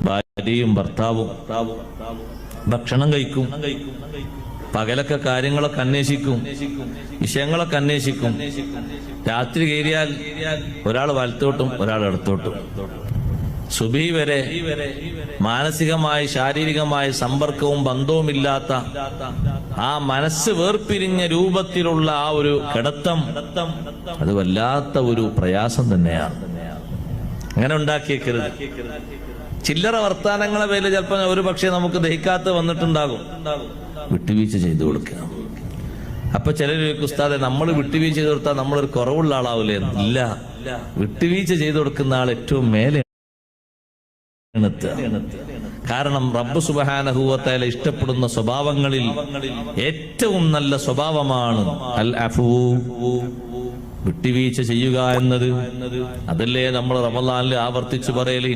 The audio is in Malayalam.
ഭാര്യയും ഭർത്താവും ഭക്ഷണം കഴിക്കും, പകലൊക്കെ കാര്യങ്ങളൊക്കെ അന്വേഷിക്കും, വിഷയങ്ങളൊക്കെ അന്വേഷിക്കും. രാത്രി കയറിയാൽ ഒരാൾ വലത്തോട്ടും ഒരാൾ ഇടത്തോട്ടും. സുബഹി വരെ മാനസികമായി ശാരീരികമായ സമ്പർക്കവും ബന്ധവുമില്ലാത്ത ആ മനസ്സ് വേർപിരിഞ്ഞ രൂപത്തിലുള്ള ആ ഒരു കിടത്തം, അത് വല്ലാത്ത ഒരു പ്രയാസം തന്നെയാണ്. അങ്ങനെ ഉണ്ടാക്കിയേക്കരുത്. ചില്ലറ വർത്താനങ്ങളെ പേരിൽ ചിലപ്പോൾ ഒരു പക്ഷേ നമുക്ക് ദഹിക്കാത്ത വന്നിട്ടുണ്ടാകും. വിട്ടുവീഴ്ച ചെയ്തു കൊടുക്കുക. അപ്പൊ ചിലർ ഉസ്താദെ, നമ്മൾ വിട്ടുവീഴ്ച ചെയ്ത് കൊടുത്താൽ നമ്മളൊരു കുറവുള്ള ആളാവൂലേ? ഇല്ല, വിട്ടുവീഴ്ച ചെയ്തു കൊടുക്കുന്ന ആൾ ഏറ്റവും മേലെ. കാരണം റബ്ബ് സുബ്ഹാനഹു വ തആല ഇഷ്ടപ്പെടുന്ന സ്വഭാവങ്ങളിൽ ഏറ്റവും നല്ല സ്വഭാവമാണ് അൽ അഫൂ, വിട്ടുവീഴ്ച ചെയ്യുക എന്നത്. അതല്ലേ നമ്മൾ റമളാനിൽ ആവർത്തിച്ചു പറയല്,